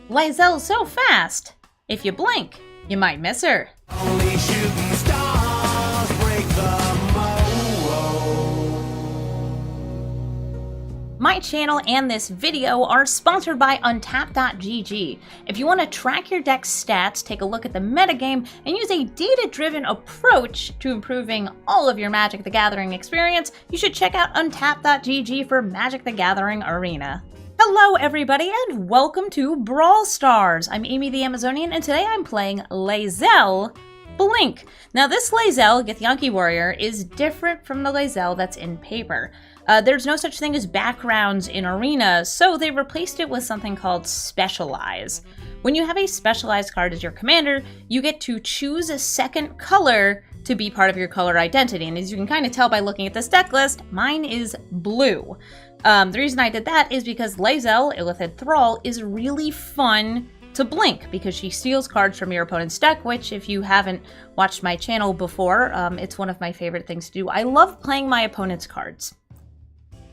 Lae'Zel so fast! If you blink, you might miss her. Only shooting stars break the mold. My channel and this video are sponsored by Untap.gg. If you want to track your deck's stats, take a look at the metagame, and use a data-driven approach to improving all of your Magic the Gathering experience, you should check out Untap.gg for Magic the Gathering Arena. Hello everybody and welcome to Brawl Stars! I'm Amy the Amazonian and today I'm playing Lae'Zel Blink. Now this Lae'Zel, Githyanki Warrior, is different from the Lae'Zel that's in paper. There's no such thing as backgrounds in Arena, so they replaced it with something called Specialize. When you have a Specialized card as your commander, you get to choose a second color to be part of your color identity, and as you can kind of tell by looking at this deck list, mine is blue. The reason I did that is because Lae'Zel, Illithid Thrall, is really fun to blink because she steals cards from your opponent's deck, which if you haven't watched my channel before, it's one of my favorite things to do. I love playing my opponent's cards.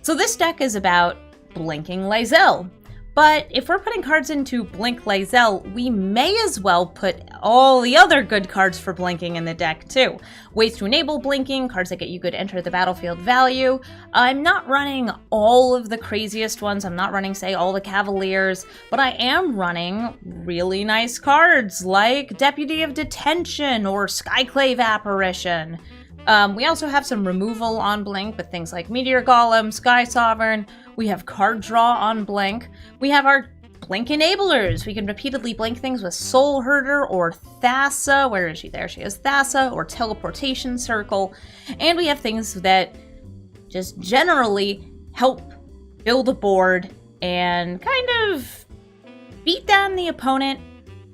So this deck is about blinking Lae'Zel. But if we're putting cards into Blink Lae'Zel, we may as well put all the other good cards for blinking in the deck too. Ways to enable blinking, cards that get you good enter the battlefield value. I'm not running all of the craziest ones. I'm not running, say, all the Cavaliers, but I am running really nice cards like Deputy of Detention or Skyclave Apparition. We also have some removal on Blink with things like Meteor Golem, Sky Sovereign. We have card draw on Blink. We have our Blink enablers. We can repeatedly blink things with Soul Herder or Thassa. Where is she? There she is. Thassa or Teleportation Circle. And we have things that just generally help build a board and kind of beat down the opponent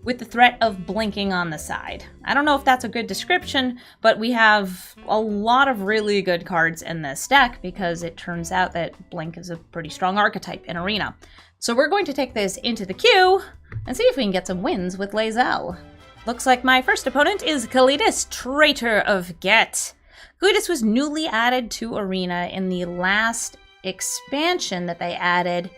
with the threat of blinking on the side. I don't know if that's a good description, but we have a lot of really good cards in this deck because it turns out that Blink is a pretty strong archetype in Arena. So we're going to take this into the queue and see if we can get some wins with Lae'Zel. Looks like my first opponent is Kalidas, Traitor of Get. Kalidas was newly added to Arena in the last expansion that they added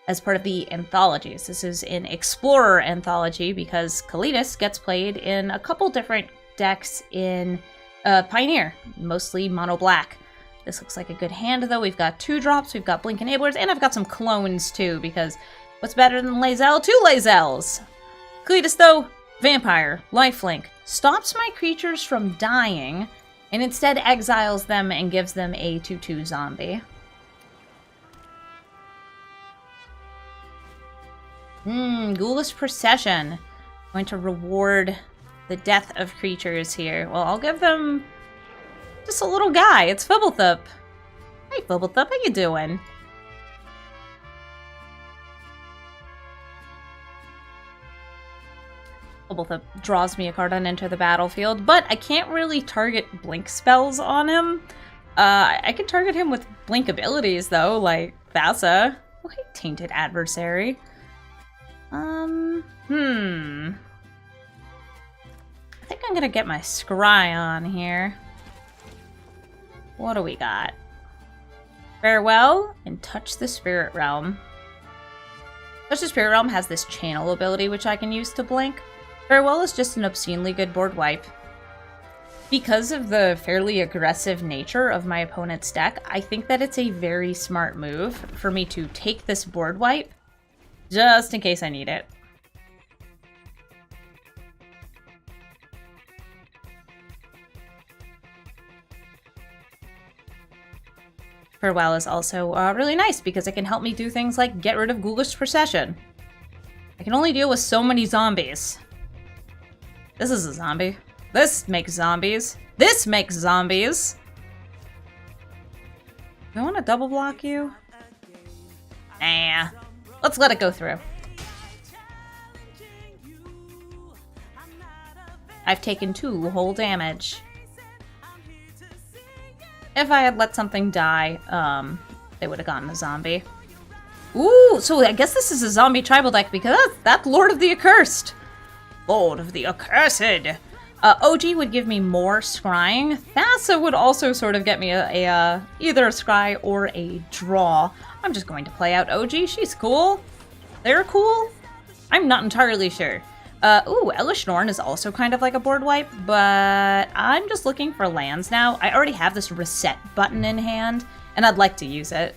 as part of the anthologies. This is an Explorer anthology because Kalidas gets played in a couple different decks in Pioneer, mostly mono black. This looks like a good hand though. We've got 2-drops, we've got Blink Enablers, and I've got some clones too because what's better than Lae'Zel? 2 Lae'Zels! Kalidas though, Vampire, Lifelink, stops my creatures from dying and instead exiles them and gives them a 2/2 zombie. Ghoulish Procession. Going to reward the death of creatures here. Well, I'll give them just a little guy. It's Fibblethip. Hey, Fibblethip, how you doing? Fibblethip draws me a card on Enter the Battlefield, but I can't really target Blink spells on him. I can target him with Blink abilities, though, like Thassa. Oh, hey, Tainted Adversary. I think I'm gonna get my Scry on here. What do we got? Farewell and Touch the Spirit Realm. Touch the Spirit Realm has this channel ability which I can use to blink. Farewell is just an obscenely good board wipe. Because of the fairly aggressive nature of my opponent's deck, I think that it's a very smart move for me to take this board wipe just in case I need it. Farewell is also really nice because it can help me do things like get rid of Ghoulish Procession. I can only deal with so many zombies. This is a zombie. This makes zombies. This makes zombies. Do I want to double block you? Nah. Let's let it go through. I've taken 2 whole damage. If I had let something die, they would have gotten a zombie. Ooh, so I guess this is a zombie tribal deck because that's Lord of the Accursed. Lord of the Accursed. OG would give me more scrying. Thassa would also sort of get me either a scry or a draw. I'm just going to play out OG. She's cool. They're cool. I'm not entirely sure. Ooh, Elishnorn is also kind of like a board wipe, but I'm just looking for lands now. I already have this reset button in hand, and I'd like to use it.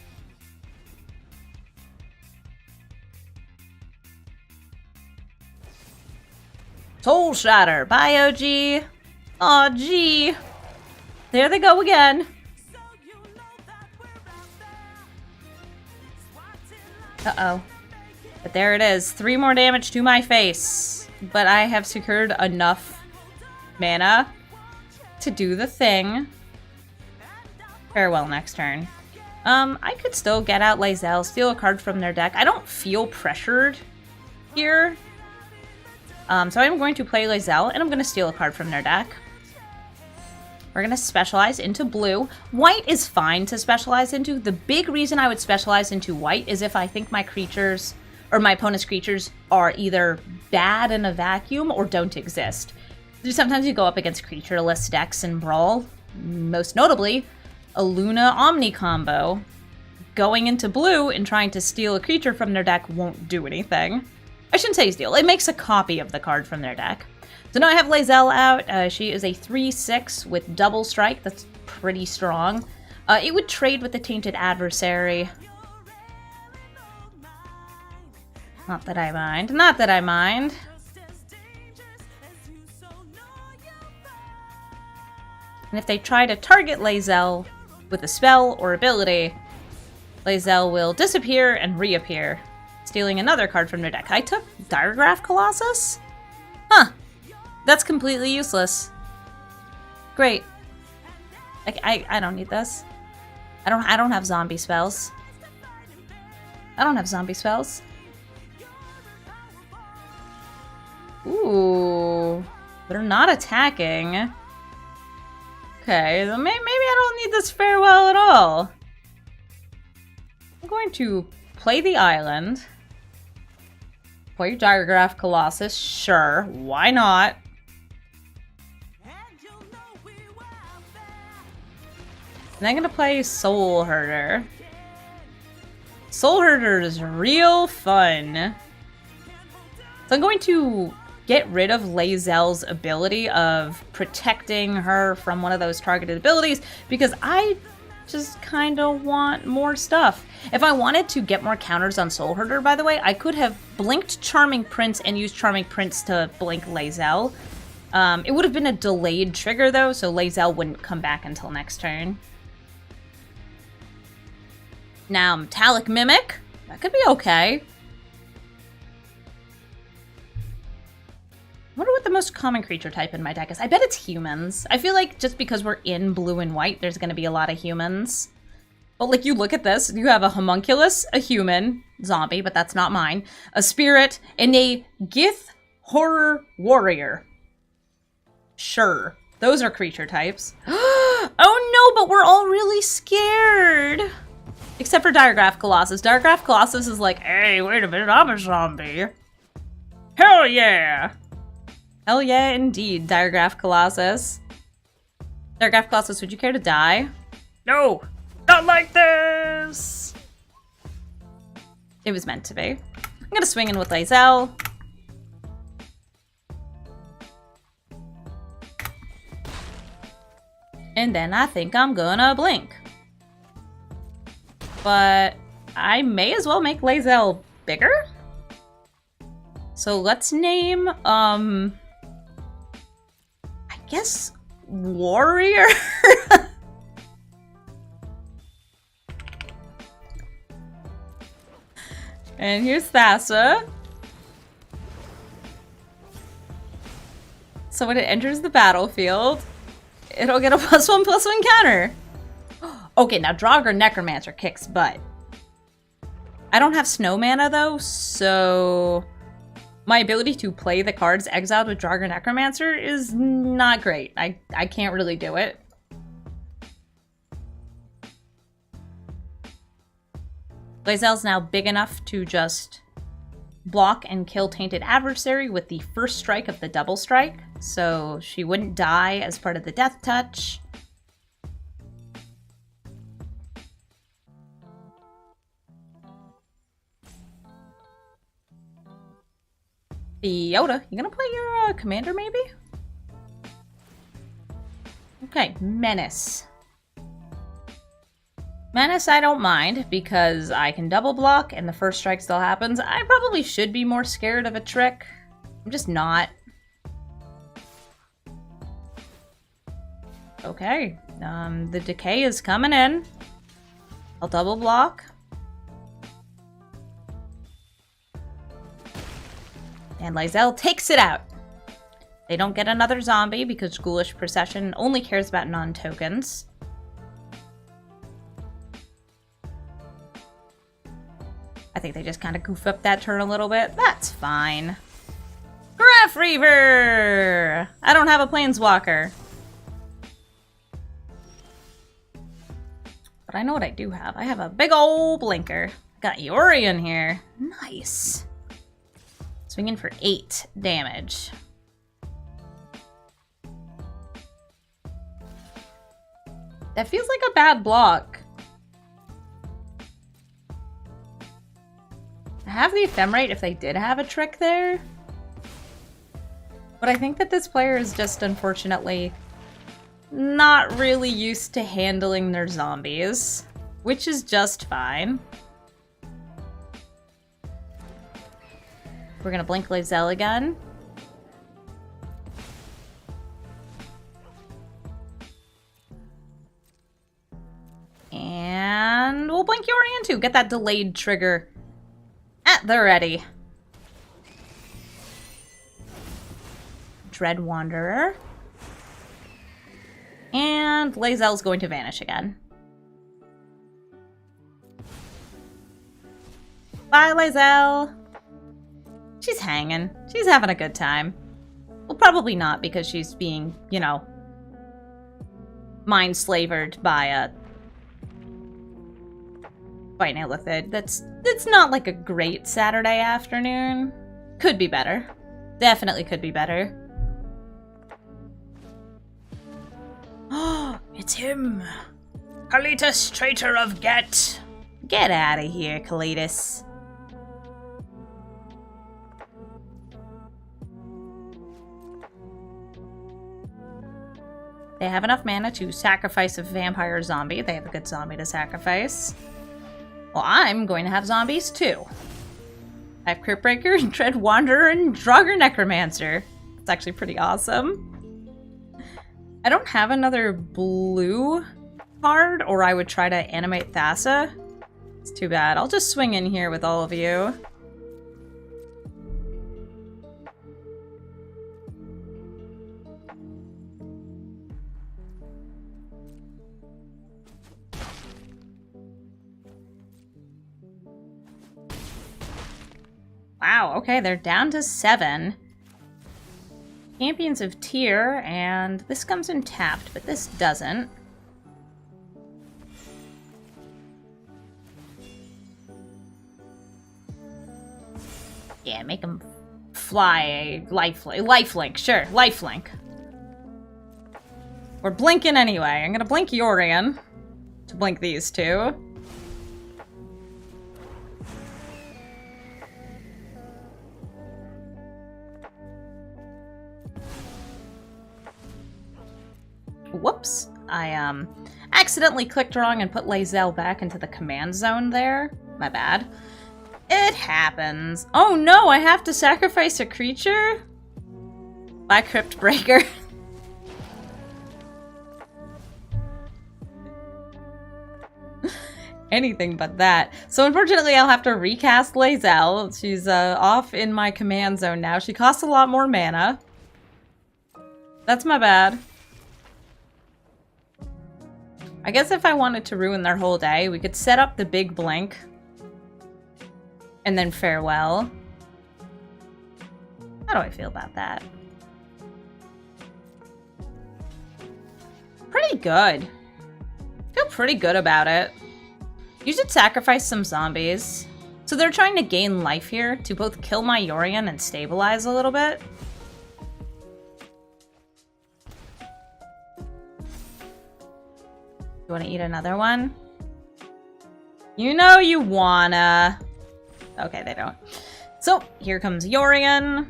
Soul Shatter, bye OG. Aw, gee. There they go again. Uh-oh. But there it is. 3 more damage to my face. But I have secured enough mana to do the thing. Farewell next turn. I could still get out Lae'Zel, steal a card from their deck. I don't feel pressured here. So I'm going to play Lae'Zel, and I'm going to steal a card from their deck. We're going to specialize into blue. White is fine to specialize into. The big reason I would specialize into white is if I think my creatures, or my opponent's creatures, are either bad in a vacuum or don't exist. Sometimes you go up against creatureless decks in Brawl. Most notably, a Luna Omni combo. Going into blue and trying to steal a creature from their deck won't do anything. I shouldn't say steal. It makes a copy of the card from their deck. So now I have Lae'Zel out. She is a 3/6 with double strike. That's pretty strong. It would trade with the Tainted Adversary. Not that I mind. Not that I mind. And if they try to target Lae'Zel with a spell or ability, Lae'Zel will disappear and reappear, stealing another card from their deck. I took Diregraph Colossus? Huh. That's completely useless. Great. I don't need this. I don't have zombie spells. I don't have zombie spells. Ooh. They're not attacking. Okay, then maybe I don't need this farewell at all. I'm going to play the island. Play Diregraph Colossus, sure, why not? And I'm gonna play Soul Herder. Soul Herder is real fun. So I'm going to get rid of Lae'Zel's ability of protecting her from one of those targeted abilities because I just kind of want more stuff. If I wanted to get more counters on Soul Herder, by the way, I could have blinked Charming Prince and used Charming Prince to blink Lae'Zel. It would have been a delayed trigger though, so Lae'Zel wouldn't come back until next turn. Now, Metallic Mimic. That could be okay. I wonder what the most common creature type in my deck is. I bet it's humans. I feel like just because we're in blue and white, there's going to be a lot of humans. But like, you look at this, you have a homunculus, a human, zombie, but that's not mine, a spirit, and a Gith horror warrior. Sure, those are creature types. Oh no, but we're all really scared. Except for Diregraph Colossus. Diregraph Colossus is like, hey, wait a minute, I'm a zombie. Hell yeah! Hell yeah, indeed, Diregraph Colossus. Diregraph Colossus, would you care to die? No! Not like this! It was meant to be. I'm gonna swing in with Lae'Zel. And then I think I'm gonna blink. But I may as well make Lae'Zel bigger. So let's name, I guess, Warrior? And here's Thassa. So when it enters the battlefield, it'll get a +1/+1 counter. Okay, now Draugr Necromancer kicks butt. I don't have snow mana though, so my ability to play the cards exiled with Draugr Necromancer is not great. I can't really do it. Lae'Zel's now big enough to just block and kill Tainted Adversary with the first strike of the double strike, so she wouldn't die as part of the death touch. Yoda, you gonna play your commander maybe? Okay, Menace. Menace I don't mind because I can double block and the first strike still happens. I probably should be more scared of a trick. I'm just not. Okay, the decay is coming in. I'll double block. And Lae'Zel takes it out. They don't get another zombie because Ghoulish Procession only cares about non-tokens. I think they just kind of goof up that turn a little bit. That's fine. Graph Reaver! I don't have a Planeswalker. But I know what I do have. I have a big old blinker. Got Yorion here. Nice. Swinging for 8 damage. That feels like a bad block. I have the Ephemerate if they did have a trick there. But I think that this player is just unfortunately not really used to handling their zombies, which is just fine. We're gonna blink Lae'Zel again. And we'll blink Yorion too. Get that delayed trigger at the ready. Dread Wanderer. And Lae'Zel's going to vanish again. Bye, Lae'Zel. She's hanging. She's having a good time. Well, probably not because she's being, you know, mind slavered by an Illithid. That's not like a great Saturday afternoon. Could be better. Definitely could be better. Oh, it's him. Kalitas, traitor of Get. Get out of here, Kalitas. They have enough mana to sacrifice a vampire zombie. They have a good zombie to sacrifice. Well, I'm going to have zombies too. I have Cryptbreaker, Dread Wanderer, and Draugr Necromancer. It's actually pretty awesome. I don't have another blue card, or I would try to animate Thassa. It's too bad. I'll just swing in here with all of you. Wow, okay, they're down to 7. Champions of Tyr, and this comes in tapped, but this doesn't. Yeah, make them fly a lifelink, sure, lifelink. We're blinking anyway. I'm gonna blink Yorion to blink these two. Whoops, I accidentally clicked wrong and put Lae'Zel back into the command zone there. My bad. It happens. Oh no, I have to sacrifice a creature? By Cryptbreaker. Anything but that. So unfortunately I'll have to recast Lae'Zel. She's off in my command zone now. She costs a lot more mana. That's my bad. I guess if I wanted to ruin their whole day, we could set up the big blink. And then farewell. How do I feel about that? Pretty good. Feel pretty good about it. You should sacrifice some zombies. So they're trying to gain life here to both kill my Yorion and stabilize a little bit. You want to eat another one? You know you wanna. Okay, they don't. So, here comes Yorion.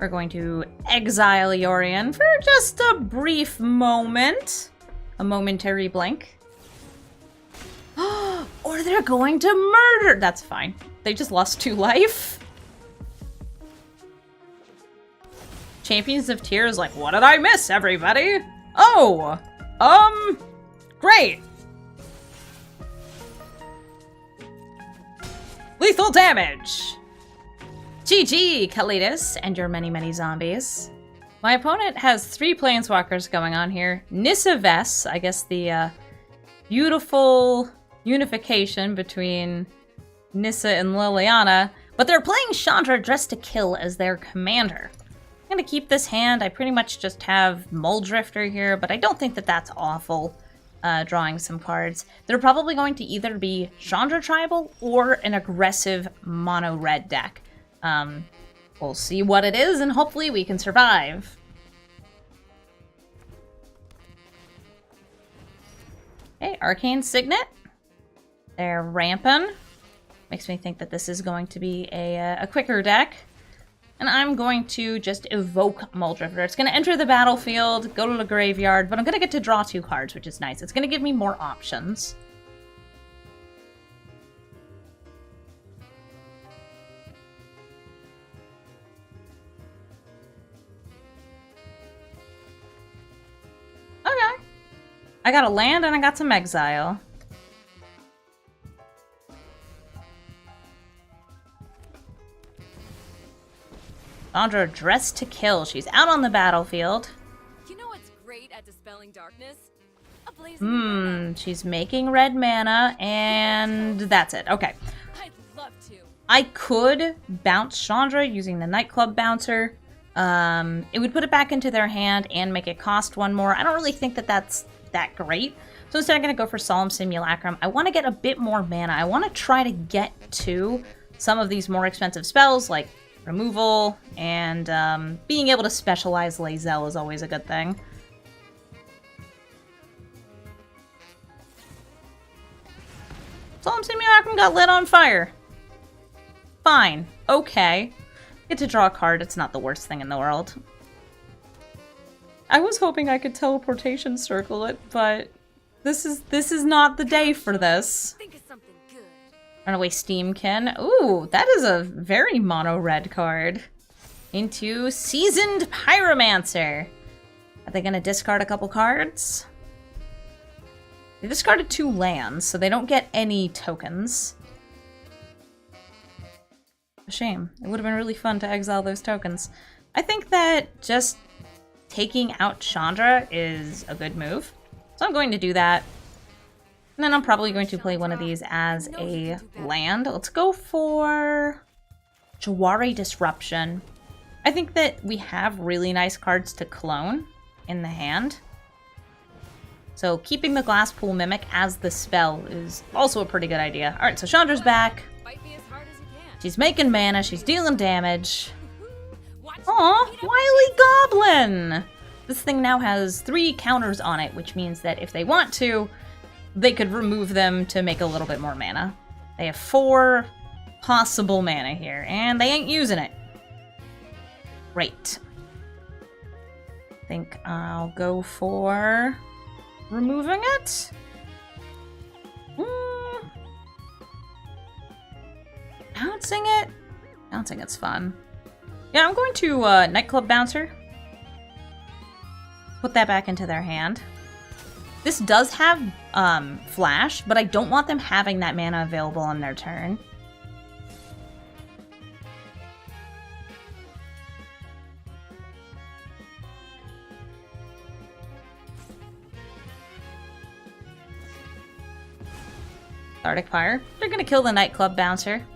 We're going to exile Yorion for just a brief moment. A momentary blank. Or they're going to murder! That's fine. They just lost 2 life. Champions of Tears like, what did I miss, everybody? Oh! Great! Lethal damage! GG, Kalidas, and your many, many zombies. My opponent has 3 planeswalkers going on here. Nissa Vess, I guess the beautiful unification between Nissa and Liliana, but they're playing Chandra dressed to kill as their commander. I'm gonna keep this hand. I pretty much just have Muldrifter here, but I don't think that that's awful, drawing some cards. They're probably going to either be Chandra Tribal or an aggressive mono-red deck. We'll see what it is, and hopefully we can survive. Okay, Arcane Signet. They're ramping. Makes me think that this is going to be a quicker deck. And I'm going to just evoke Muldrifter. It's going to enter the battlefield, go to the graveyard, but I'm going to get to draw 2 cards, which is nice. It's going to give me more options. Okay. I got a land and I got some exile. Chandra dressed to kill. She's out on the battlefield. You know what's great at dispelling darkness? A blazing She's making red mana, and that's it. Okay. I'd love to. I could bounce Chandra using the Nightclub Bouncer. It would put it back into their hand and make it cost 1 more. I don't really think that that's that great. So instead I'm going to go for Solemn Simulacrum. I want to get a bit more mana. I want to try to get to some of these more expensive spells, like removal, and being able to specialize Lae'Zel is always a good thing. Solemn Simulacrum got lit on fire. Fine. Okay. Get to draw a card. It's not the worst thing in the world. I was hoping I could teleportation circle it, but this is not the day for this. Think of something good. Runaway Steamkin. Ooh, that is a very mono-red card. Into Seasoned Pyromancer. Are they gonna discard a couple cards? They discarded 2 lands, so they don't get any tokens. A shame. It would have been really fun to exile those tokens. I think that just taking out Chandra is a good move. So I'm going to do that. And then I'm probably going to play one of these as a land. Let's go for Jawari Disruption. I think that we have really nice cards to clone in the hand. So keeping the Glasspool Mimic as the spell is also a pretty good idea. Alright, so Chandra's back. Fight me as hard as you can. She's making mana, she's dealing damage. Aw, Wily Goblin! This thing now has 3 counters on it, which means that if they want to, they could remove them to make a little bit more mana. They have 4 possible mana here, and they ain't using it. Great. I think I'll go for removing it. Bouncing it? Bouncing it's fun. Yeah, I'm going to Nightclub Bouncer. Put that back into their hand. This does have Flash, but I don't want them having that mana available on their turn. Arctic Fire. They're gonna kill the Nightclub Bouncer.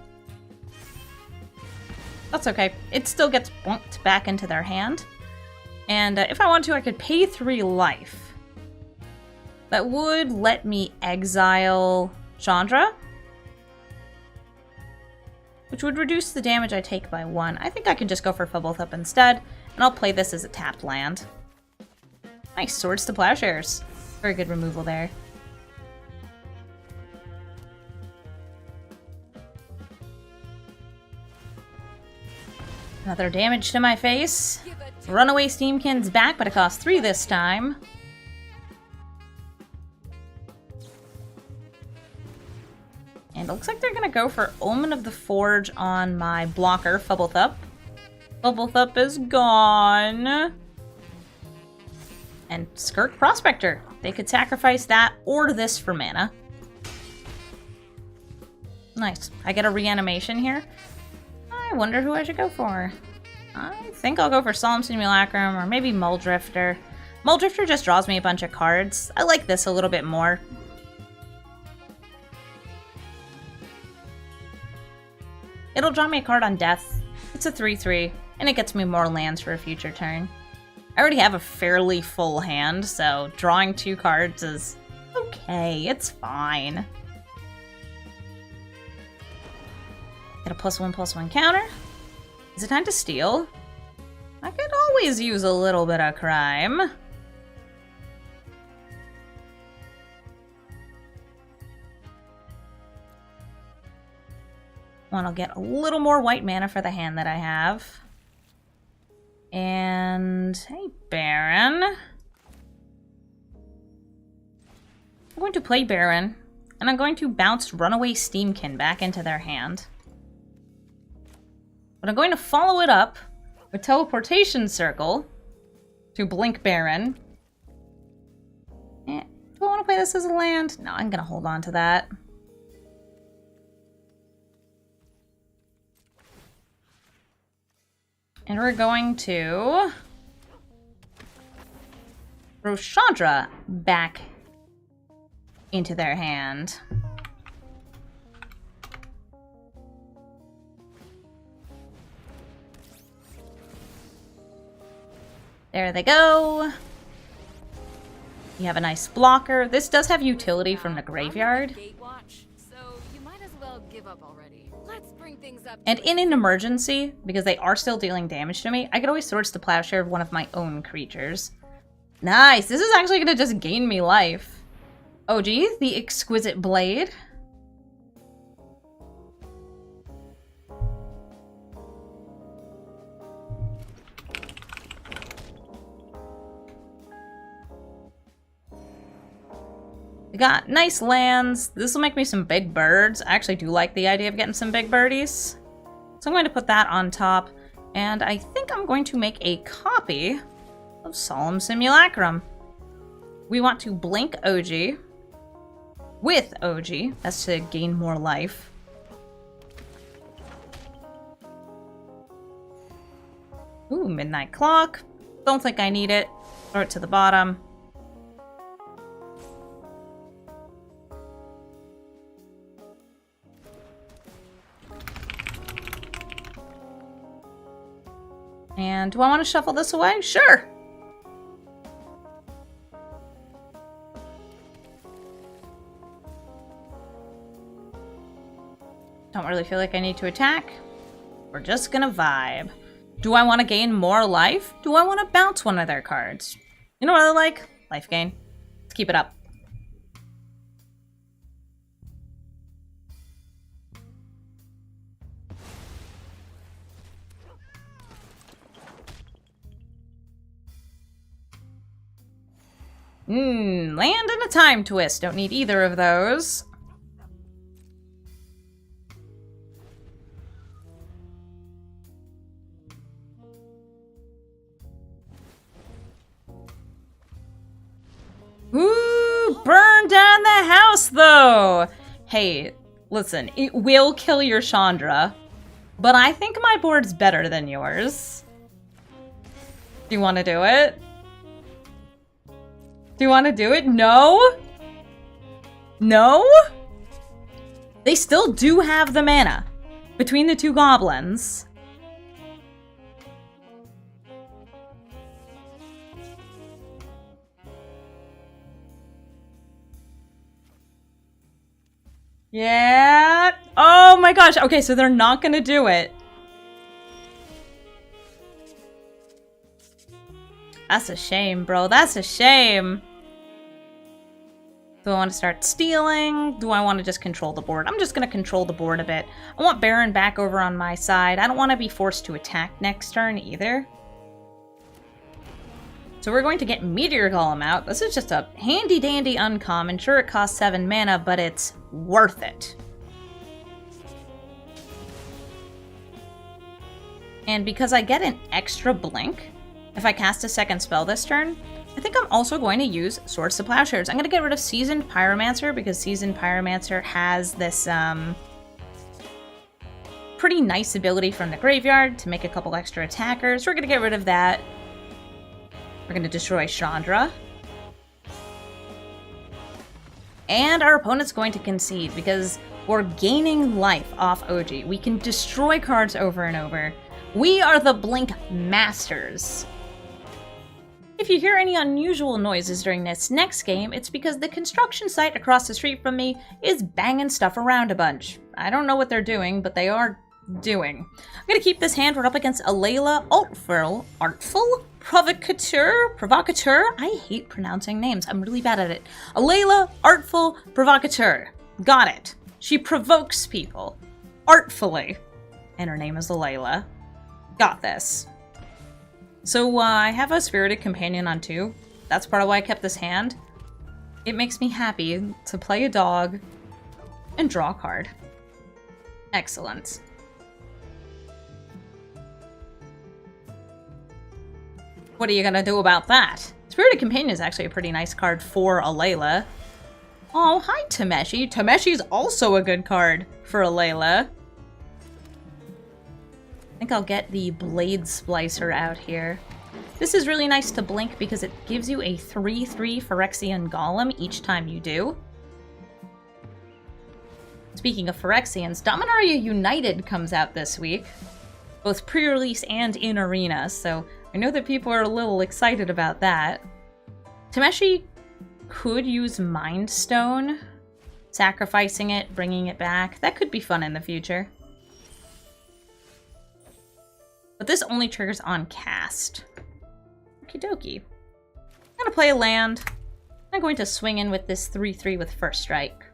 That's okay. It still gets bonked back into their hand. And if I want to, I could pay 3 life. That would let me exile Chandra, which would reduce the damage I take by 1. I think I can just go for Fubble Up instead, and I'll play this as a tapped land. Nice, Swords to Plowshares. Very good removal there. Another damage to my face. Give a Runaway Steamkin's back, but it costs 3 this time. And it looks like they're gonna go for Omen of the Forge on my blocker, Fubblthup. Fubblthup is gone. And Skirk Prospector. They could sacrifice that or this for mana. Nice. I get a reanimation here. I wonder who I should go for. I think I'll go for Solemn Simulacrum or maybe Muldrifter. Muldrifter just draws me a bunch of cards. I like this a little bit more. It'll draw me a card on death. It's a 3/3, and it gets me more lands for a future turn. I already have a fairly full hand, so drawing 2 cards is okay. It's fine. Get a +1/+1 counter. Is it time to steal? I could always use a little bit of crime. Want to get a little more white mana for the hand that I have. And hey, Baron. I'm going to play Baron, and I'm going to bounce Runaway Steamkin back into their hand. But I'm going to follow it up with Teleportation Circle to blink Baron. Do I want to play this as a land? No, I'm going to hold on to that. And we're going to throw Chandra back into their hand. There they go. You have a nice blocker. This does have utility from the graveyard. Gate watch, so you might as well give up already. Let's bring things up. And in an emergency, because they are still dealing damage to me, I could always Swords to Plowshare one of my own creatures. Nice! This is actually going to just gain me life. Oh geez, the Exquisite Blade. We got nice lands. This will make me some big birds. I actually do like the idea of getting some big birdies. So I'm going to put that on top. And I think I'm going to make a copy of Solemn Simulacrum. We want to blink OG with OG. That's to gain more life. Ooh, Midnight Clock. Don't think I need it. Throw it to the bottom. And do I want to shuffle this away? Sure. Don't really feel like I need to attack. We're just gonna vibe. Do I want to gain more life? Do I want to bounce one of their cards? You know what I like? Life gain. Let's keep it up. Land and a Time Twist. Don't need either of those. Ooh, burn down the house, though. Hey, listen, it will kill your Chandra, but I think my board's better than yours. Do you want to do it? Do you want to do it? No? No? They still do have the mana between the 2 goblins. Yeah. Oh my gosh. Okay, so they're not gonna do it. That's a shame, bro. That's a shame. Do I want to start stealing? Do I want to just control the board? I'm just going to control the board a bit. I want Baron back over on my side. I don't want to be forced to attack next turn either. So we're going to get Meteor Golem out. This is just a handy-dandy uncommon. Sure, it costs 7 mana, but it's worth it. And because I get an extra blink, if I cast a second spell this turn, I think I'm also going to use Swords to Plowshares. I'm going to get rid of Seasoned Pyromancer because Seasoned Pyromancer has this pretty nice ability from the graveyard to make a couple extra attackers. We're going to get rid of that. We're going to destroy Chandra. And our opponent's going to concede because we're gaining life off OG. We can destroy cards over and over. We are the Blink Masters. If you hear any unusual noises during this next game, it's because the construction site across the street from me is banging stuff around a bunch. I don't know what they're doing, but they are doing. I'm gonna keep this hand. We're up against Alayla, Artful, Provocateur. I hate pronouncing names. I'm really bad at it. Alayla, Artful, Provocateur. Got it. She provokes people. Artfully. And her name is Alayla. Got this. So I have a Spirited Companion on 2. That's part of why I kept this hand. It makes me happy to play a dog and draw a card. Excellent. What are you gonna do about that? Spirited Companion is actually a pretty nice card for Alayla. Oh, hi Tameshi. Tameshi's also a good card for Alayla. I think I'll get the Blade Splicer out here. This is really nice to blink because it gives you a 3/3 Phyrexian Golem each time you do. Speaking of Phyrexians, Dominaria United comes out this week, both pre-release and in Arena, so I know that people are a little excited about that. Tameshi could use Mind Stone, sacrificing it, bringing it back. That could be fun in the future. But this only triggers on cast. Okie dokie. I'm gonna play a land. I'm going to swing in with this 3/3 with First Strike.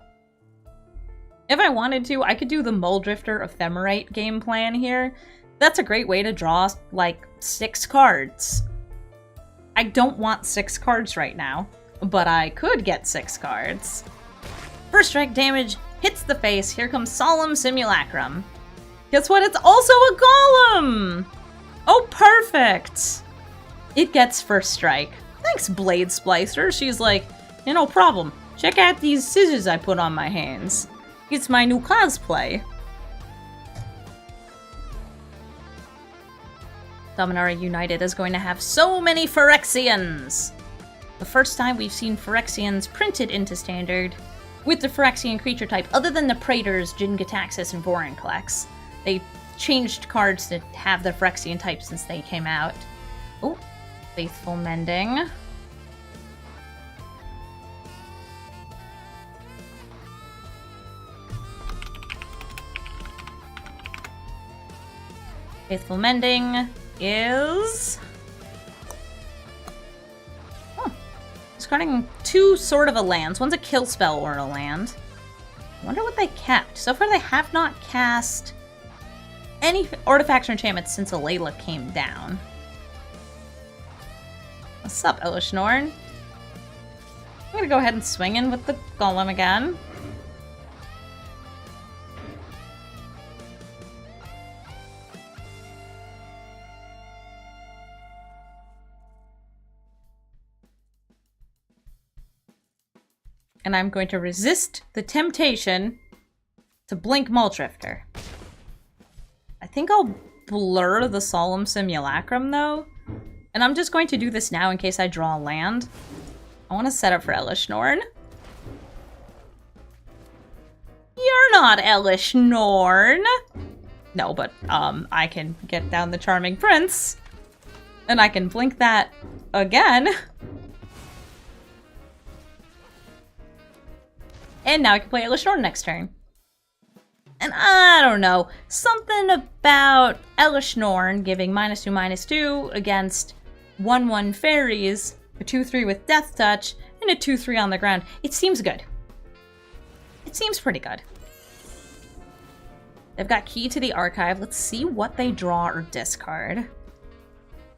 If I wanted to, I could do the Muldrifter Ephemerate game plan here. That's a great way to draw, like, 6 cards. I don't want 6 cards right now, but I could get 6 cards. First Strike damage hits the face. Here comes Solemn Simulacrum. Guess what? It's also a golem! Oh, perfect! It gets First Strike. Thanks, Blade Splicer. She's like, yeah, no problem. Check out these scissors I put on my hands. It's my new cosplay. Dominaria United is going to have so many Phyrexians! The first time we've seen Phyrexians printed into Standard with the Phyrexian creature type, other than the Praetors, Jin-Gitaxias, and Vorinclex. They changed cards to have the Phyrexian type since they came out. Oh, Faithful Mending. Faithful Mending is... Oh, discarding 2 sort of a lands. One's a kill spell or a land. I wonder what they kept. So far they have not cast any artifacts or enchantments since Alayla came down. What's up, Elishnorn? I'm gonna go ahead and swing in with the Golem again. And I'm going to resist the temptation to blink Muldrifter. I think I'll blur the Solemn Simulacrum, though. And I'm just going to do this now in case I draw a land. I want to set up for Elishnorn. You're not Elishnorn! No, but, I can get down the Charming Prince. And I can blink that again. And now I can play Elishnorn next turn. And I don't know, something about Elishnorn giving -2/-2 against 1/1 fairies, a 2/3 with Death Touch, and a 2/3 on the ground. It seems good. It seems pretty good. They've got Key to the Archive. Let's see what they draw or discard.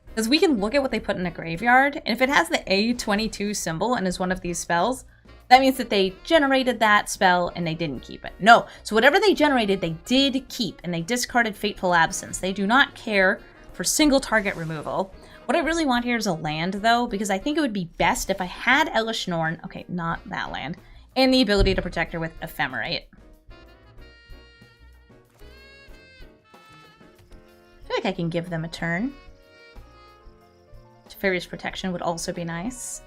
Because we can look at what they put in a graveyard, and if it has the A22 symbol and is one of these spells, that means that they generated that spell and they didn't keep it. No, so whatever they generated, they did keep, and they discarded Fateful Absence. They do not care for single target removal. What I really want here is a land, though, because I think it would be best if I had Elesh Norn, okay, not that land, and the ability to protect her with Ephemerate. I feel like I can give them a turn. Teferi's Protection would also be nice.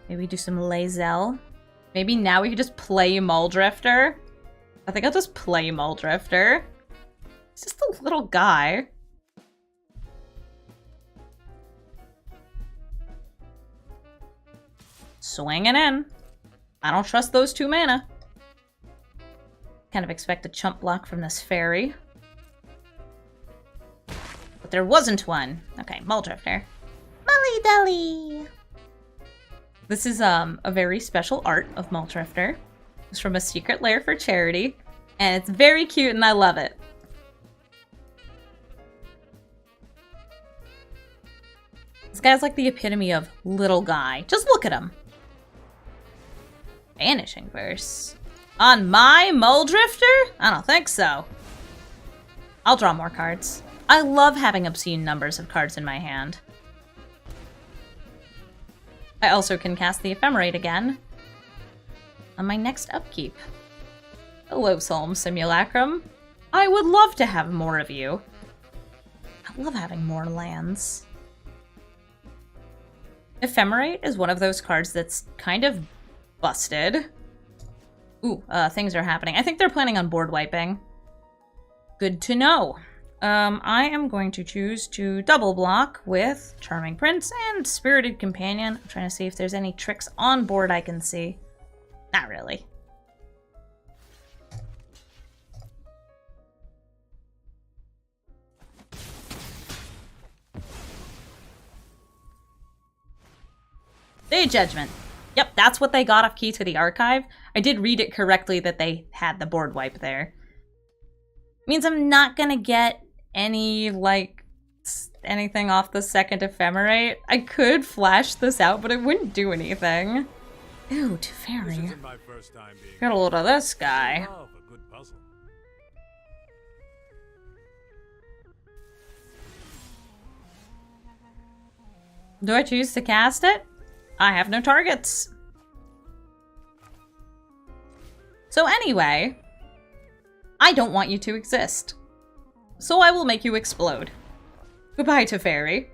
Maybe do some Lae'Zel. Maybe now we could just play Muldrifter. I think I'll just play Muldrifter. He's just a little guy. Swinging in. I don't trust those 2 mana. Kind of expect a chump block from this fairy. But there wasn't one. Okay, Muldrifter. Mully Dully! This is a very special art of Muldrifter. It's from a secret lair for charity, and it's very cute and I love it. This guy's like the epitome of little guy. Just look at him. Vanishing Verse. On my Muldrifter? I don't think so. I'll draw more cards. I love having obscene numbers of cards in my hand. I also can cast the Ephemerate again on my next upkeep. Hello, Psalm Simulacrum. I would love to have more of you. I love having more lands. Ephemerate is one of those cards that's kind of busted. Ooh, things are happening. I think they're planning on board wiping. Good to know. I am going to choose to double block with Charming Prince and Spirited Companion. I'm trying to see if there's any tricks on board I can see. Not really. Day Judgment. Yep, that's what they got off Key to the Archive. I did read it correctly that they had the board wipe there. Means I'm not gonna get any, like, anything off the second Ephemerate. I could flash this out, but it wouldn't do anything. Ew, Teferi. Got a load of this guy. Do I choose to cast it? I have no targets. So anyway, I don't want you to exist. So I will make you explode. Goodbye, Teferi.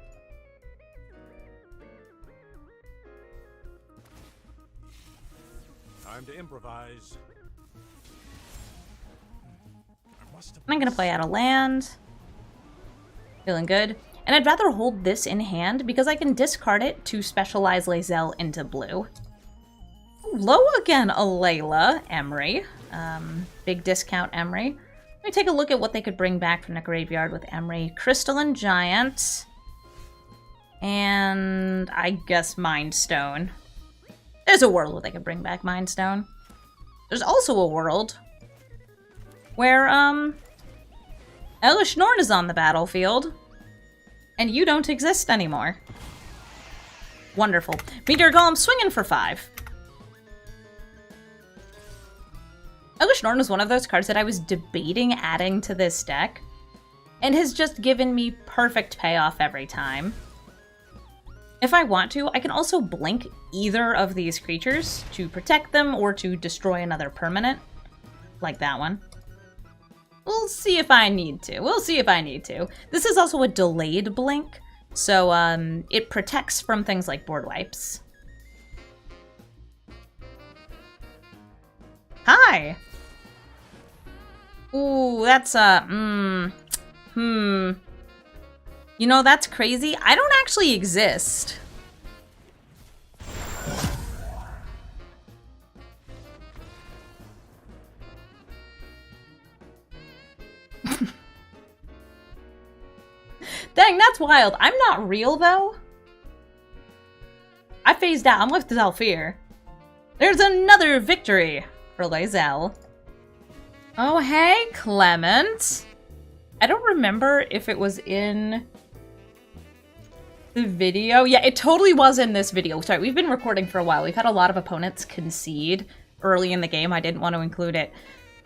Time to improvise. I'm gonna play out a land. Feeling good. And I'd rather hold this in hand because I can discard it to specialize Lae'Zel into blue. Low again, Alayla, Emery. Big discount Emery. Let me take a look at what they could bring back from the graveyard with Emery. Crystalline Giant. And I guess Mind Stone. There's a world where they could bring back Mind Stone. There's also a world where, Elesh Norn is on the battlefield. And you don't exist anymore. Wonderful. Meteor Golem swinging for 5. Elesh Norn was one of those cards that I was debating adding to this deck, and has just given me perfect payoff every time. If I want to, I can also blink either of these creatures to protect them or to destroy another permanent, like that one. We'll see if I need to. We'll see if I need to. This is also a delayed blink, so it protects from things like board wipes. Hi! Ooh, that's You know, that's crazy. I don't actually exist. Dang, that's wild. I'm not real, though. I phased out. I'm left to Zalfir. There's another victory for Lae'Zel. Oh, hey, Clement. I don't remember if it was in the video. Yeah, it totally was in this video. Sorry, we've been recording for a while. We've had a lot of opponents concede early in the game. I didn't want to include it.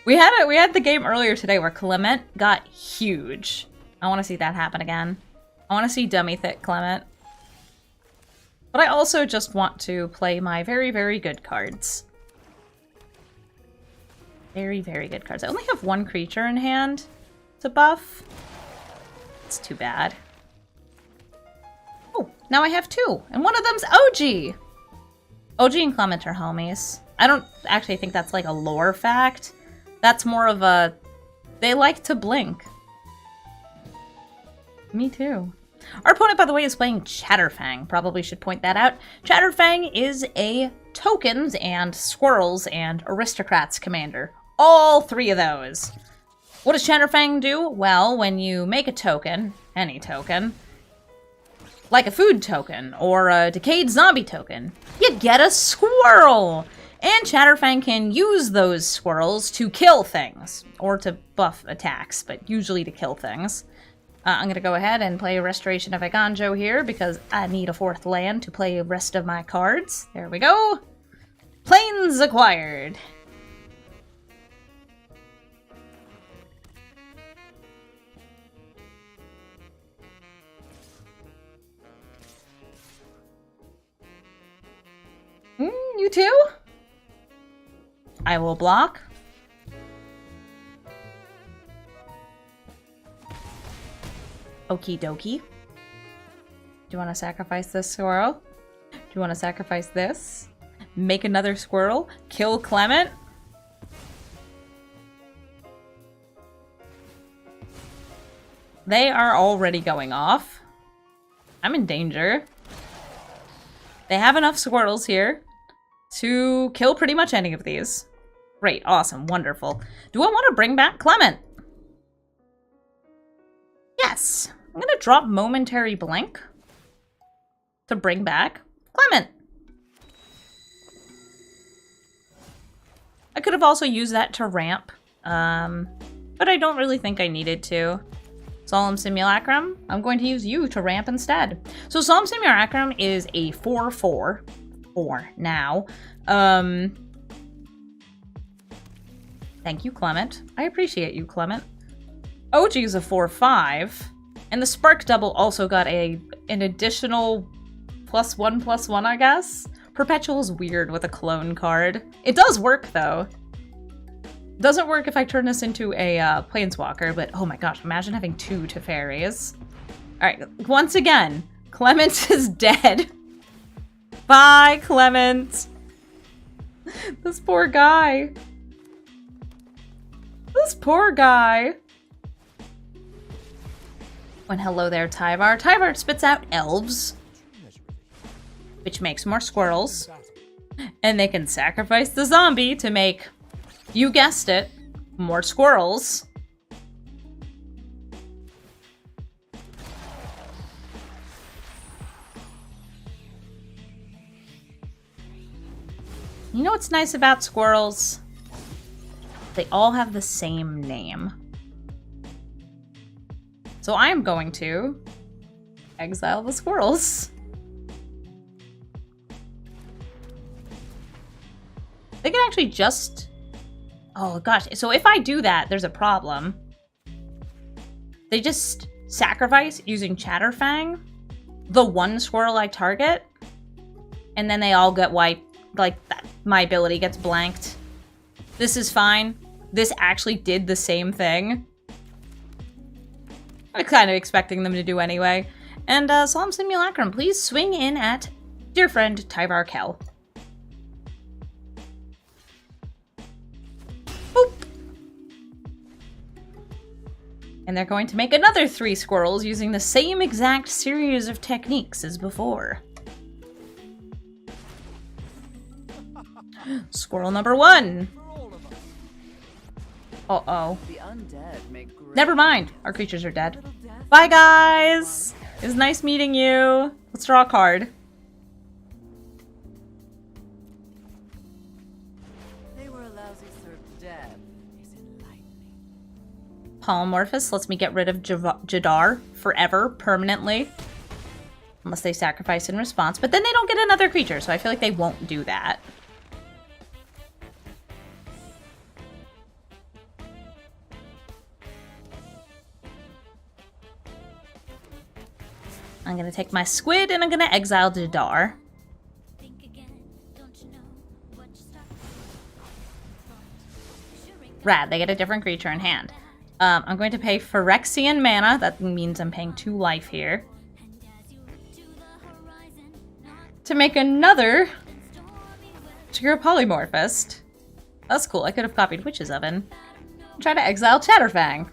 We had the game earlier today where Clement got huge. I want to see that happen again. I want to see dummy thick Clement. But I also just want to play my very, very good cards. Very, very good cards. I only have one creature in hand to buff. It's too bad. Oh, now I have two, and one of them's OG. OG and Clement are homies. I don't actually think that's like a lore fact. That's more of a, they like to blink. Me too. Our opponent, by the way, is playing Chatterfang. Probably should point that out. Chatterfang is a tokens and squirrels and aristocrats commander. All three of those. What does Chatterfang do? Well, when you make a token, any token, like a food token or a decayed zombie token, you get a squirrel! And Chatterfang can use those squirrels to kill things, or to buff attacks, but usually to kill things. I'm gonna go ahead and play Restoration of Iganjo here, because I need a fourth land to play the rest of my cards. There we go! Plains acquired! You too? I will block. Okie dokie. Do you want to sacrifice this squirrel? Do you want to sacrifice this? Make another squirrel? Kill Clement? They are already going off. I'm in danger. They have enough squirrels here to kill pretty much any of these. Great, awesome, wonderful. Do I want to bring back Clement? Yes. I'm gonna drop Momentary Blink to bring back Clement. I could have also used that to ramp, but I don't really think I needed to. Solemn Simulacrum, I'm going to use you to ramp instead. So Solemn Simulacrum is a 4/4 for now. Thank you, Clement. I appreciate you, Clement. OG is a 4/5, and the Spark Double also got an additional +1/+1, I guess. Perpetual is weird with a clone card. It does work, though. Doesn't work if I turn this into a Planeswalker, but oh my gosh, imagine having 2 Teferis. Alright, once again, Clement is dead. Bye, Clement. This poor guy. This poor guy. When hello there, Tyvar. Tyvar spits out elves, which makes more squirrels. And they can sacrifice the zombie to make, you guessed it, more squirrels. You know what's nice about squirrels? They all have the same name. So I am going to exile the squirrels. They can actually just... Oh gosh, so if I do that, there's a problem. They just sacrifice using Chatterfang, the one squirrel I target, and then they all get wiped. Like, that, my ability gets blanked. This is fine. This actually did the same thing. I'm kind of expecting them to do anyway. And Solemn Simulacrum, please swing in at dear friend Tyvar Kell. Boop. And they're going to make another 3 squirrels using the same exact series of techniques as before. Squirrel number 1. Uh-oh. Never mind. Our creatures are dead. Bye, guys! It was nice meeting you. Let's draw a card. Polymorphous lets me get rid of Jadar forever, permanently. Unless they sacrifice in response. But then they don't get another creature, so I feel like they won't do that. I'm gonna take my squid and I'm gonna exile Jadar. Rad, they get a different creature in hand. I'm going to pay Phyrexian mana. That means I'm paying 2 life here. To make another Secure Polymorphist. That's cool. I could have copied Witch's Oven. Try to exile Chatterfang.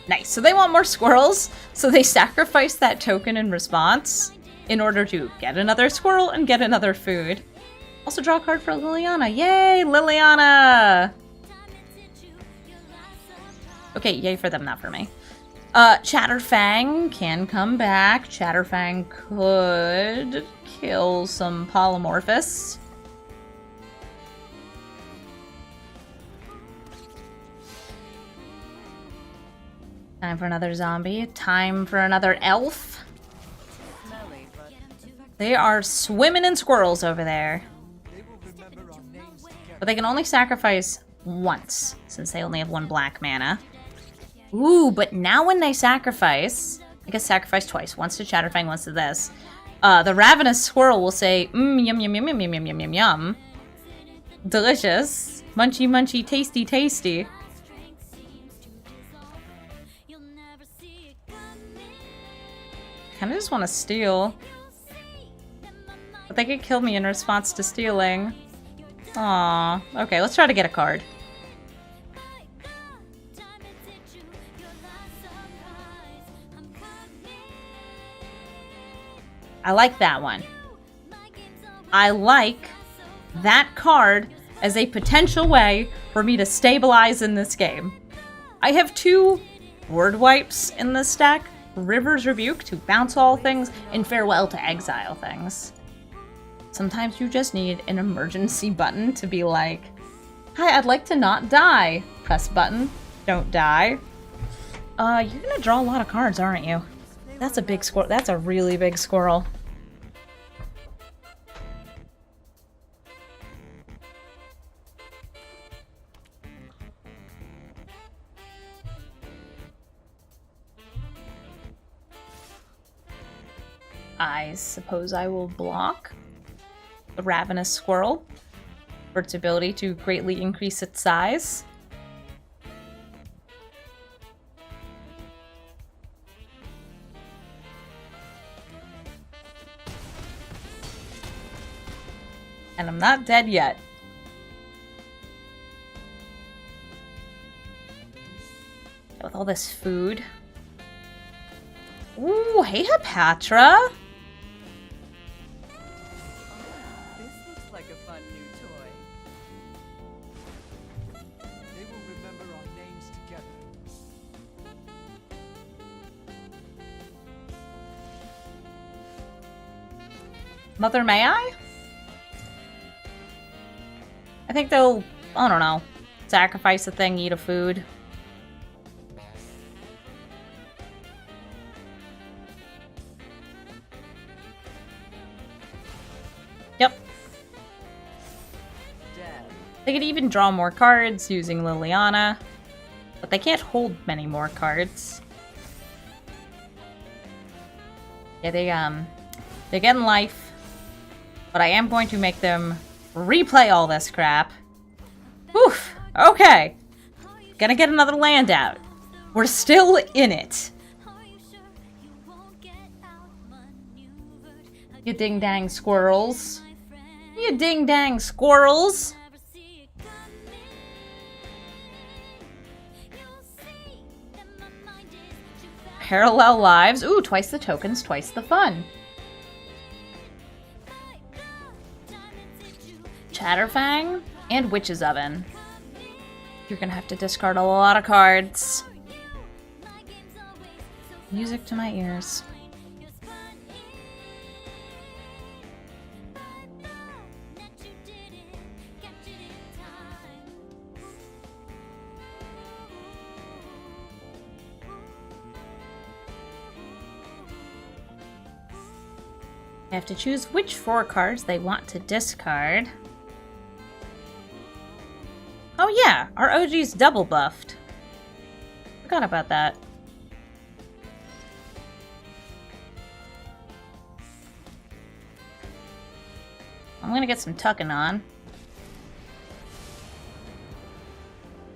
Nice. So they want more squirrels. So they sacrifice that token in response in order to get another squirrel and get another food. Also draw a card for Liliana. Yay, Liliana! Okay, yay for them, not for me. Chatterfang can come back. Chatterfang could kill some Polymorphous. Time for another zombie. Time for another elf. They are swimming in squirrels over there. But they can only sacrifice once, since they only have 1 black mana. Ooh, but now when they sacrifice, I guess sacrifice twice. Once to Chatterfang, once to this. The Ravenous Squirrel will say, yum, yum, yum, yum, yum, yum, yum, yum, yum. Delicious. Munchy, munchy, tasty, tasty. Kinda just want to steal. But they could kill me in response to stealing. Aww. Okay, let's try to get a card. I like that one. I like that card as a potential way for me to stabilize in this game. I have 2 word wipes in this deck. River's Rebuke to bounce all things, and Farewell to exile things. Sometimes you just need an emergency button to be like, hi, I'd like to not die. Press button, don't die. You're gonna draw a lot of cards, aren't you? That's a big squirrel. That's a really big squirrel. I suppose I will block the Ravenous Squirrel for its ability to greatly increase its size. And I'm not dead yet. With all this food. Ooh, hey Hepatra! This looks like a fun new toy. They will remember our names together. Mother, may I? I think they'll, I don't know, sacrifice a thing, eat a food. Yep. They could even draw more cards using Liliana, but they can't hold many more cards. Yeah, they're getting life, but I am going to make them replay all this crap. Oof. Okay. Gonna get another land out. We're still in it. You ding-dang squirrels. You ding-dang squirrels. Parallel lives. Ooh, twice the tokens, twice the fun. Chatterfang and Witch's Oven. You're gonna have to discard a lot of cards. Music to my ears. have to choose which 4 cards they want to discard. Oh yeah, our OG's double buffed. Forgot about that. I'm gonna get some tucking on.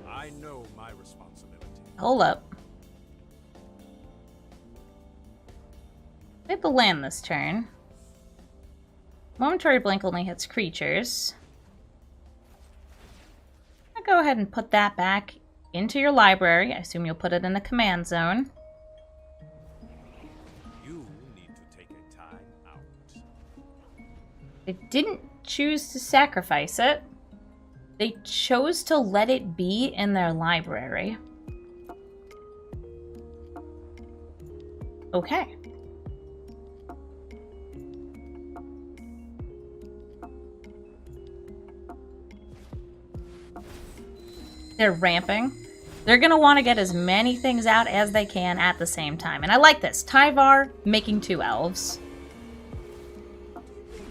I know my responsibility. Hold up. We have to land this turn. Momentary Blink only hits creatures. I'll go ahead and put that back into your library. I assume you'll put it in the command zone. You need to take a time out. They didn't choose to sacrifice it. They chose to let it be in their library. Okay. They're ramping. They're going to want to get as many things out as they can at the same time. And I like this. Tyvar making 2 elves.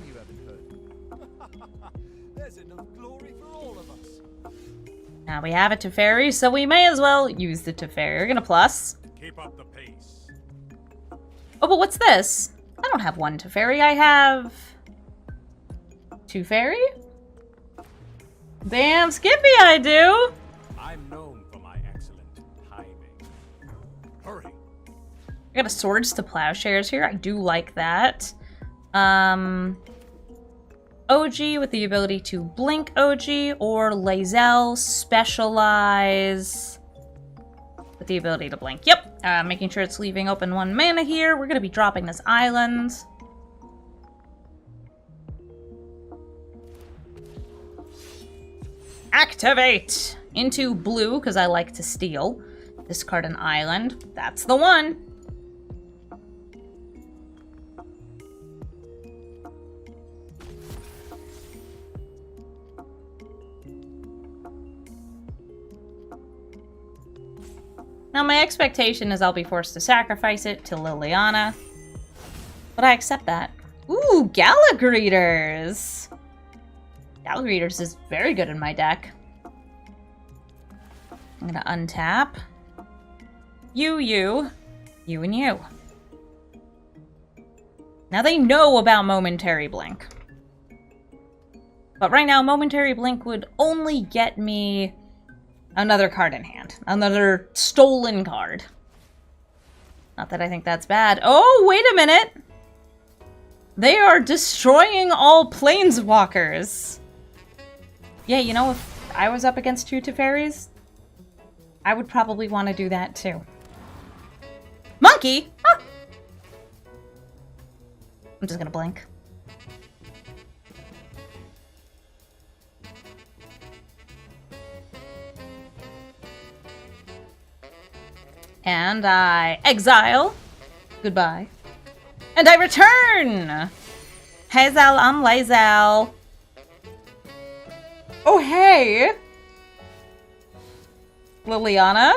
You ever could. There's enough glory for all of us. Now we have a Teferi, so we may as well use the Teferi. We're going to plus. Keep up the pace. Oh, but what's this? I don't have 1 Teferi. I have 2 fairy? Damn, Skippy, I do! I'm known for my excellent timing. Hurry. I got a Swords to Plowshares here. I do like that. OG with the ability to blink OG, or Lae'Zel specialize with the ability to blink. Yep, making sure it's leaving open 1 mana here. We're gonna be dropping this island. Activate! Into blue, because I like to steal. Discard an island. That's the one! Now my expectation is I'll be forced to sacrifice it to Liliana. But I accept that. Ooh, Galagreeters! Galagreeters is very good in my deck. I'm gonna untap. You, and you. Now they know about Momentary Blink. But right now, Momentary Blink would only get me another card in hand. Another stolen card. Not that I think that's bad. Oh, wait a minute! They are destroying all Planeswalkers! Yeah, you know, if I was up against 2 Teferis, I would probably want to do that too. Monkey! Ah! I'm just gonna blink. And I exile. Goodbye. And I return! Hazel on Lae'Zel. Oh, hey! Liliana?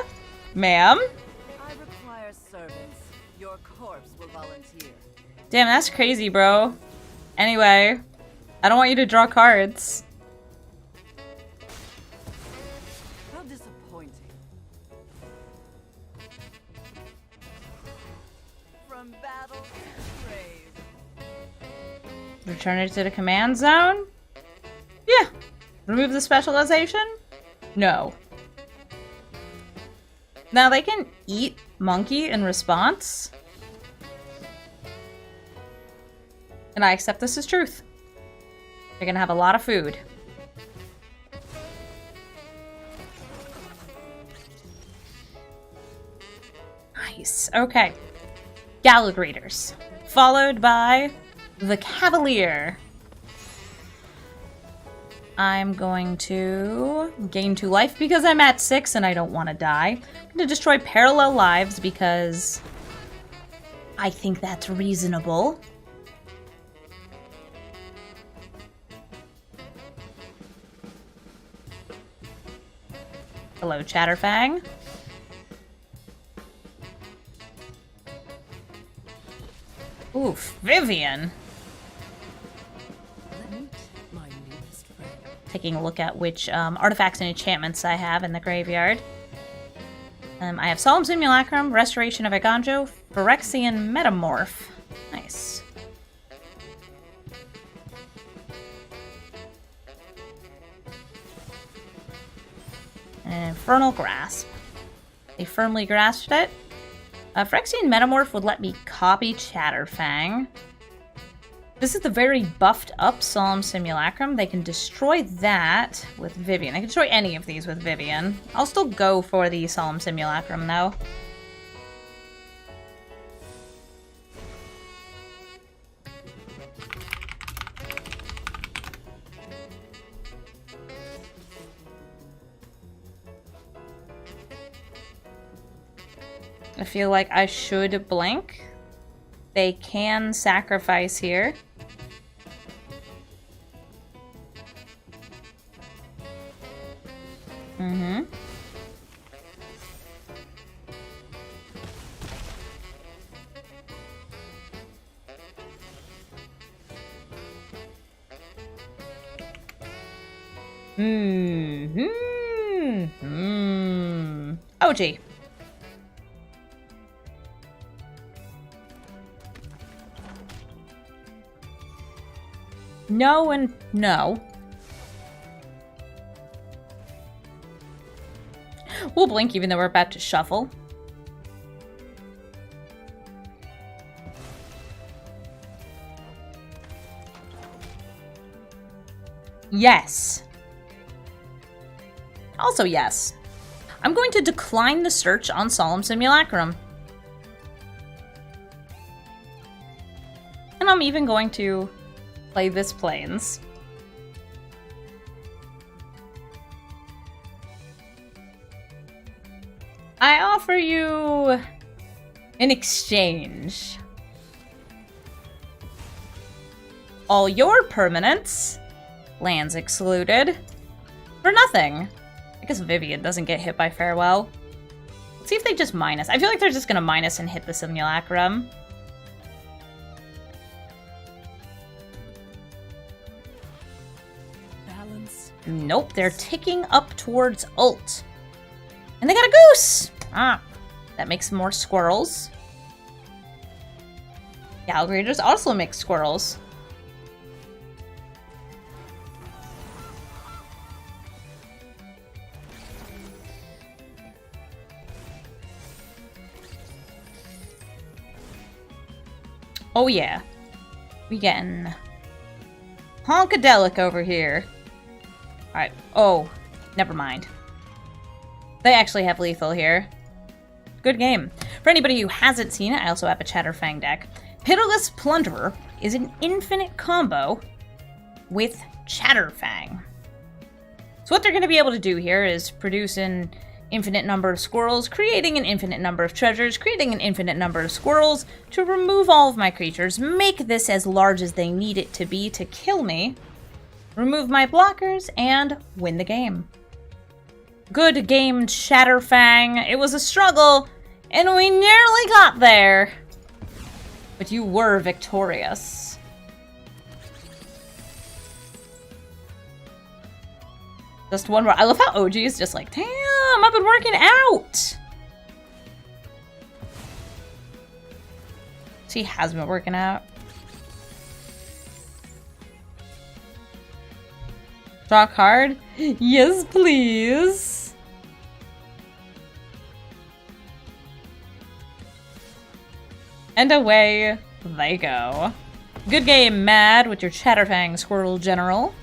Ma'am? I require servants. Your corpse will volunteer. Damn, that's crazy, bro. Anyway, I don't want you to draw cards. How disappointing. From battle to grave. Return it to the command zone? Yeah. Remove the specialization? No. Now they can eat monkey in response. And I accept this as truth. They're gonna have a lot of food. Nice. Okay. Galagreeters. Followed by the Cavalier. I'm going to gain 2 life because I'm at 6 and I don't want to die. I'm going to destroy parallel lives because I think that's reasonable. Hello, Chatterfang. Oof, Vivian. taking a look at which artifacts and enchantments I have in the graveyard. I have Solemn Simulacrum, Restoration of Aganjo, Phyrexian Metamorph. Nice. Infernal Grasp. They firmly grasped it. Phyrexian Metamorph would let me copy Chatterfang. This is the very buffed up Solemn Simulacrum. They can destroy that with Vivian. They can destroy any of these with Vivian. I'll still go for the Solemn Simulacrum though. I feel like I should blink. They can sacrifice here. Mm-hmm. Oh, gee. No and no. We'll blink even though we're about to shuffle. Yes. Also yes. I'm going to decline the search on Solemn Simulacrum. And I'm even going to play this Plains. I offer you an exchange. All your permanents, lands excluded, for nothing. I guess Vivian doesn't get hit by Farewell. Let's see if they just minus. I feel like they're just gonna minus and hit the Simulacrum. Nope, they're ticking up towards ult. And they got a goose! Ah, that makes more squirrels. Galgraders also make squirrels. Oh yeah. We getting honkadelic over here. Alright. Oh, never mind. They actually have lethal here. Good game. For anybody who hasn't seen it, I also have a Chatterfang deck. Pitiless Plunderer is an infinite combo with Chatterfang. So what they're going to be able to do here is produce an infinite number of squirrels, creating an infinite number of treasures, creating an infinite number of squirrels to remove all of my creatures, make this as large as they need it to be to kill me, remove my blockers, and win the game. Good game, Chatterfang. It was a struggle, and we nearly got there. But you were victorious. Just one more. I love how OG is just like, damn, I've been working out. She has been working out. Draw a card? Yes, please. And away they go. Good game, Mad, with your Chatterfang Squirrel General.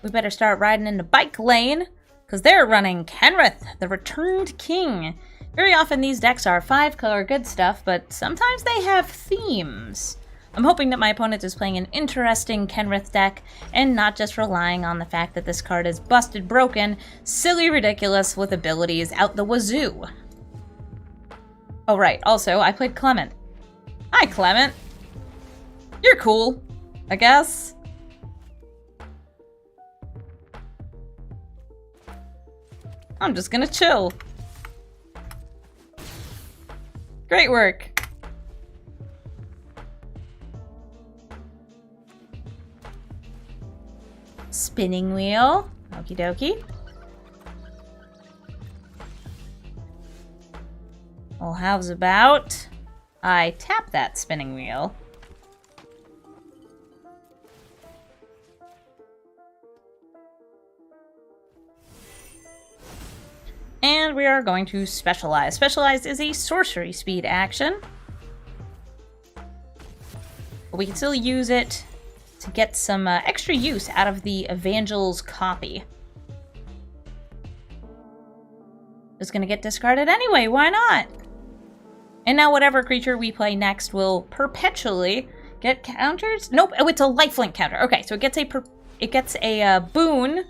We better start riding into Bike Lane, because they're running Kenrith, the Returned King. Very often these decks are 5-color good stuff, but sometimes they have themes. I'm hoping that my opponent is playing an interesting Kenrith deck, and not just relying on the fact that this card is busted broken, silly ridiculous with abilities out the wazoo. Oh right, also, I played Clement. Hi, Clement. You're cool, I guess. I'm just gonna chill. Great work. spinning wheel. Okie dokie. Well, how's about I tap that spinning wheel? And we are going to specialize. Specialized is a sorcery speed action. But we can still use it to get some extra use out of the Evangel's copy. It's gonna get discarded anyway, why not? And now whatever creature we play next will perpetually get counters. Nope, oh, it's a lifelink counter. Okay, so it gets a boon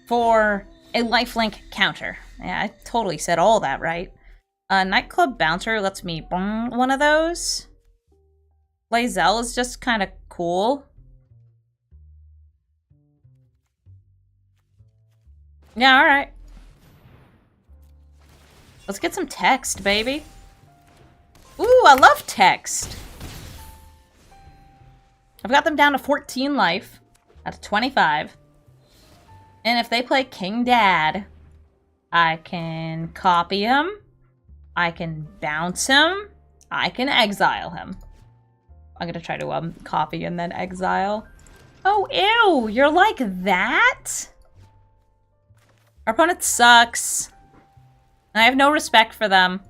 for a lifelink counter. Yeah, I totally said all that right. Nightclub Bouncer lets me bong one of those. LOVE Lae'Zel is just kind of cool. Yeah, alright. Let's get some text, baby. Ooh, I love text. I've got them down to 14 life out of 25. And if they play King Dad, I can copy him, I can bounce him, I can exile him. I'm gonna try to copy and then exile. Oh, ew, you're like that? Our opponent sucks. I have no respect for them.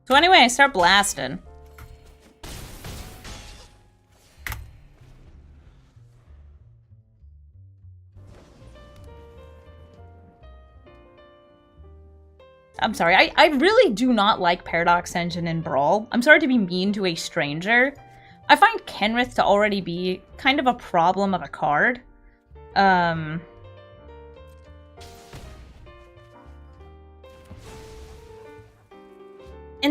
So anyway, I start blasting. I'm sorry, I really do not like Paradox Engine in Brawl. I'm sorry to be mean to a stranger. I find Kenrith to already be kind of a problem of a card. And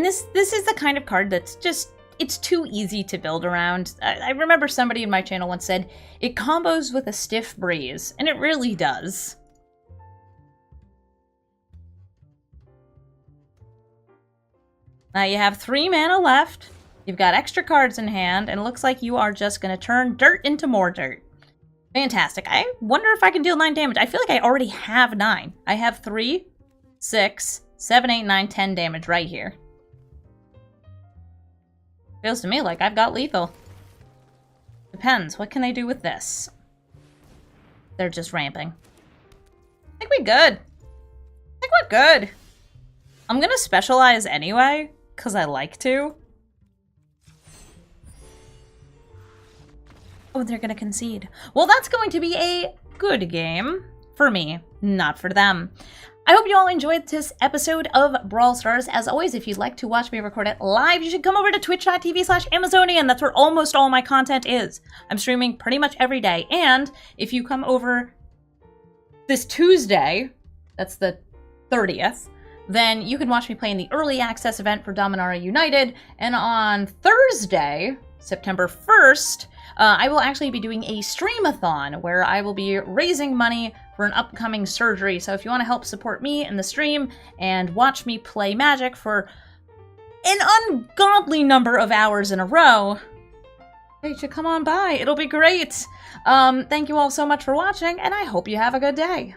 this is the kind of card that's just, it's too easy to build around. I remember somebody in my channel once said, it combos with a stiff breeze, and it really does. Now you have 3 mana left, you've got extra cards in hand, and it looks like you are just going to turn dirt into more dirt. Fantastic. I wonder if I can deal 9 damage. I feel like I already have 9. I have 3, 6, 7, 8, 9, 10 damage right here. Feels to me like I've got lethal. Depends. What can I do with this? They're just ramping. I think we're good. I think we're good. I'm gonna specialize anyway, because I like to. Oh, they're gonna concede. Well, that's going to be a good game. For me, not for them. I hope you all enjoyed this episode of Brawl Stars. As always, if you'd like to watch me record it live, you should come over to twitch.tv/Amazonian. That's where almost all my content is. I'm streaming pretty much every day. And if you come over this Tuesday, that's the 30th, then you can watch me play in the early access event for Dominaria United. And on Thursday, September 1st, I will actually be doing a stream-a-thon where I will be raising money for an upcoming surgery. So if you want to help support me in the stream and watch me play Magic for an ungodly number of hours in a row, you should come on by. It'll be great. Thank you all so much for watching, and I hope you have a good day.